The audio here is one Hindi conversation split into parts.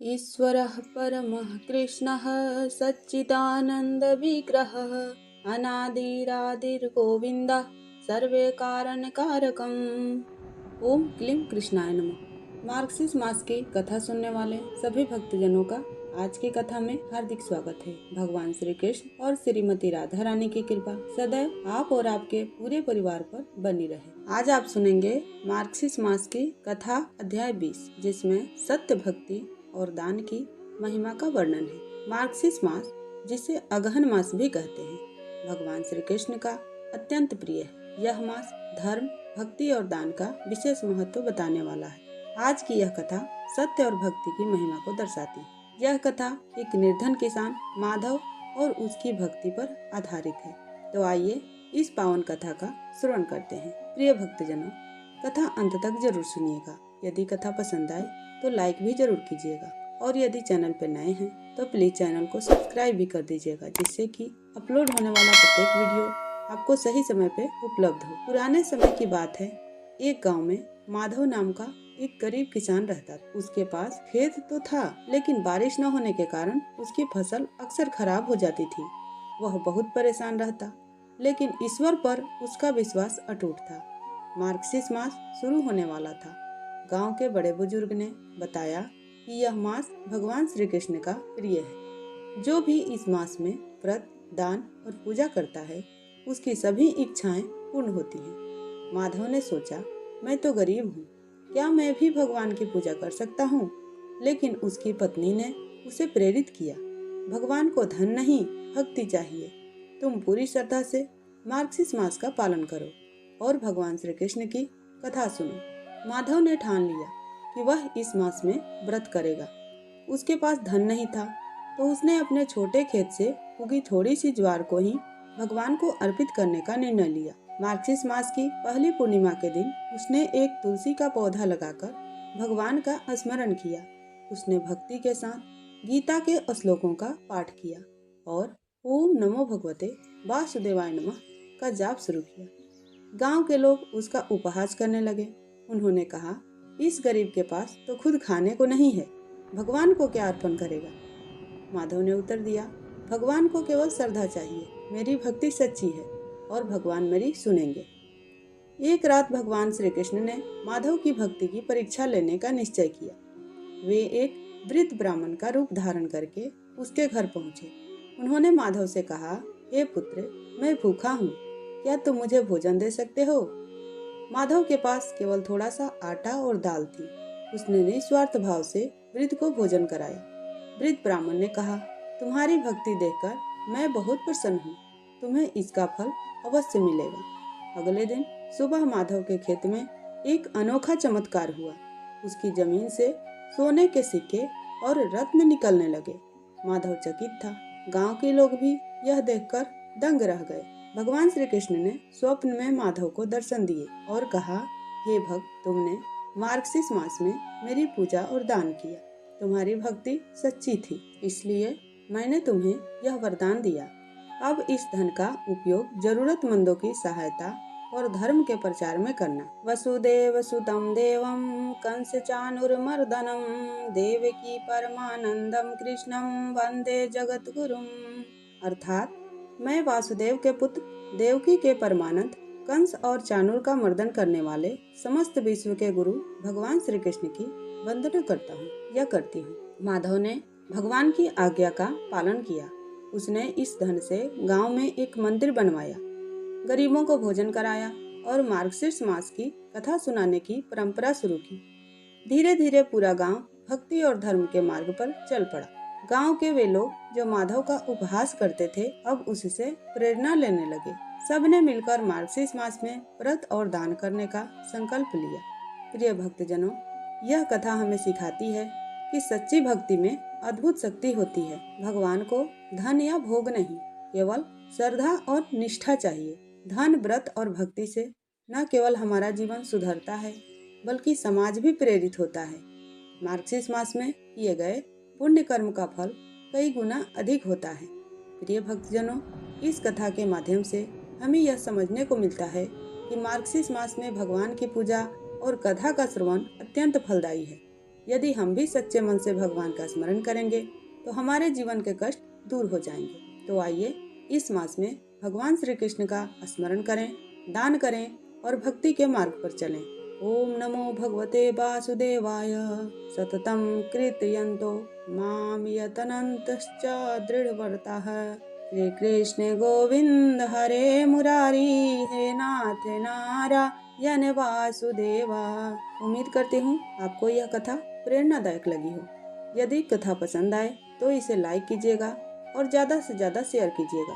ईश्वरः परमः कृष्णः सच्चिदानन्दविग्रहः अनादिरादिर्गोविन्दः सर्वे कारणकारकम्। ओम क्लीं कृष्णाय नमः। मार्क्सिस्ट मास की कथा सुनने वाले सभी भक्तजनों का आज की कथा में हार्दिक स्वागत है। भगवान श्री कृष्ण और श्रीमती राधा रानी की कृपा सदैव आप और आपके पूरे परिवार पर बनी रहे। आज आप सुनेंगे मार्क्सिस्ट मास की कथा अध्याय 20, जिसमें सत्य भक्ति और दान की महिमा का वर्णन है। मार्क्सिस्ट मास, जिसे अगहन मास भी कहते हैं, भगवान श्री कृष्ण का अत्यंत प्रिय है। यह मास धर्म, भक्ति और दान का विशेष महत्व बताने वाला है। आज की यह कथा सत्य और भक्ति की महिमा को दर्शाती है। यह कथा एक निर्धन किसान माधव और उसकी भक्ति पर आधारित है। तो आइए इस पावन कथा का श्रवण करते हैं। प्रिय भक्तजनों, कथा अंत तक जरूर सुनिएगा। यदि कथा पसंद आए तो लाइक भी जरूर कीजिएगा, और यदि चैनल पर नए हैं तो प्लीज चैनल को सब्सक्राइब भी कर दीजिएगा, जिससे कि अपलोड होने वाला प्रत्येक वीडियो आपको सही समय पे उपलब्ध हो। पुराने समय की बात है। एक गांव में माधव नाम का एक गरीब किसान रहता था। उसके पास खेत तो था, लेकिन बारिश न होने के कारण उसकी फसल अक्सर खराब हो जाती थी। वह बहुत परेशान रहता, लेकिन ईश्वर पर उसका विश्वास अटूट था। मार्क्सिस्ट मास शुरू होने वाला था। गांव के बड़े बुजुर्ग ने बताया कि यह मास भगवान श्री कृष्ण का प्रिय है। जो भी इस मास में व्रत, दान और पूजा करता है, उसकी सभी इच्छाएं पूर्ण होती हैं। माधव ने सोचा, मैं तो गरीब हूँ, क्या मैं भी भगवान की पूजा कर सकता हूँ? लेकिन उसकी पत्नी ने उसे प्रेरित किया, भगवान को धन नहीं, भक्ति चाहिए। तुम पूरी श्रद्धा से मार्क्सिस्ट मास का पालन करो और भगवान श्री कृष्ण की कथा सुनो। माधव ने ठान लिया कि वह इस मास में व्रत करेगा। उसके पास धन नहीं था, तो उसने अपने छोटे खेत से उगी थोड़ी सी ज्वार को ही भगवान को अर्पित करने का निर्णय लिया। मार्क्सिस्ट मास की पहली पूर्णिमा के दिन उसने एक तुलसी का पौधा लगाकर भगवान का स्मरण किया। उसने भक्ति के साथ गीता के श्लोकों का पाठ किया और ओम नमो भगवते वासुदेवाय नमः का जाप शुरू किया। गांव के लोग उसका उपहास करने लगे। उन्होंने कहा, इस गरीब के पास तो खुद खाने को नहीं है, भगवान को क्या अर्पण करेगा? माधव ने उत्तर दिया, भगवान को केवल श्रद्धा चाहिए। मेरी भक्ति सच्ची है और भगवान मेरी सुनेंगे। एक रात भगवान श्री कृष्ण ने माधव की भक्ति की परीक्षा लेने का निश्चय किया। वे एक वृद्ध ब्राह्मण का रूप धारण करके उसके घर पहुंचे। उन्होंने माधव से कहा, हे पुत्र, मैं भूखा हूँ, क्या तुम मुझे भोजन दे सकते हो? माधव के पास केवल थोड़ा सा आटा और दाल थी। उसने निस्वार्थ भाव से वृद्ध को भोजन कराया। वृद्ध ब्राह्मण ने कहा, तुम्हारी भक्ति देखकर मैं बहुत प्रसन्न हूँ, तुम्हें इसका फल अवश्य मिलेगा। अगले दिन सुबह माधव के खेत में एक अनोखा चमत्कार हुआ। उसकी जमीन से सोने के सिक्के और रत्न निकलने लगे। माधव चकित था। गांव के लोग भी यह देखकर दंग रह गए। भगवान श्री कृष्ण ने स्वप्न में माधव को दर्शन दिए और कहा, हे भक्त, तुमने मार्क्सिस्ट मास में मेरी पूजा और दान किया। तुम्हारी भक्ति सच्ची थी, इसलिए मैंने तुम्हें यह वरदान दिया। अब इस धन का उपयोग जरूरतमंदों की सहायता और धर्म के प्रचार में करना। वसुदेव सुतम देवम कंस चाणूरमर्दनम देवकी परमानंदम कृष्णम वंदे जगत गुरुम। अर्थात मैं वासुदेव के पुत्र देवकी के परमानंद कंस और चाणूर का मर्दन करने वाले समस्त विश्व के गुरु भगवान श्री कृष्ण की वंदना करता हूँ या करती हूँ। माधव ने भगवान की आज्ञा का पालन किया। उसने इस धन से गांव में एक मंदिर बनवाया, गरीबों को भोजन कराया और मार्क्सिस्ट मास की कथा सुनाने की परंपरा शुरू की। धीरे धीरे पूरा गांव भक्ति और धर्म के मार्ग पर चल पड़ा। गांव के वे लोग जो माधव का उपहास करते थे, अब उससे प्रेरणा लेने लगे। सबने मिलकर मार्क्सिस्ट मास में व्रत और दान करने का संकल्प लिया। प्रिय भक्तजनों, यह कथा हमें सिखाती है कि सच्ची भक्ति में अद्भुत शक्ति होती है। भगवान को धन या भोग नहीं, केवल श्रद्धा और निष्ठा चाहिए। धन, व्रत और भक्ति से न केवल हमारा जीवन सुधरता है, बल्कि समाज भी प्रेरित होता है। मार्क्सिस्ट मास में किए गए पुण्य कर्म का फल कई गुना अधिक होता है। प्रिय भक्तजनों, इस कथा के माध्यम से हमें यह समझने को मिलता है कि मार्क्सिस्ट मास में भगवान की पूजा और कथा का श्रवण अत्यंत फलदायी है। यदि हम भी सच्चे मन से भगवान का स्मरण करेंगे तो हमारे जीवन के कष्ट दूर हो जाएंगे। तो आइए इस मास में भगवान श्री कृष्ण का स्मरण करें, दान करें और भक्ति के मार्ग पर चलें। ओम नमो भगवते वासुदेवाय। सततं कीर्तयन्तो मां यतनन्तश्च दृढव्रताः। श्री कृष्ण गोविंद हरे मुरारी, हे नाथ नारायण वासुदेवा। उम्मीद करती हूँ आपको यह कथा प्रेरणादायक लगी हो। यदि कथा पसंद आए तो इसे लाइक कीजिएगा और ज़्यादा से ज़्यादा शेयर कीजिएगा।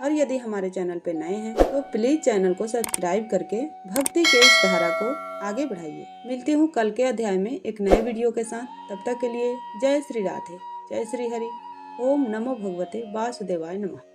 और यदि हमारे चैनल पर नए हैं तो प्लीज़ चैनल को सब्सक्राइब करके भक्ति के इस धारा को आगे बढ़ाइए। मिलती हूँ कल के अध्याय में एक नए वीडियो के साथ। तब तक के लिए जय श्री राधे, जय श्री हरि। ओम नमो भगवते वासुदेवाय नमः।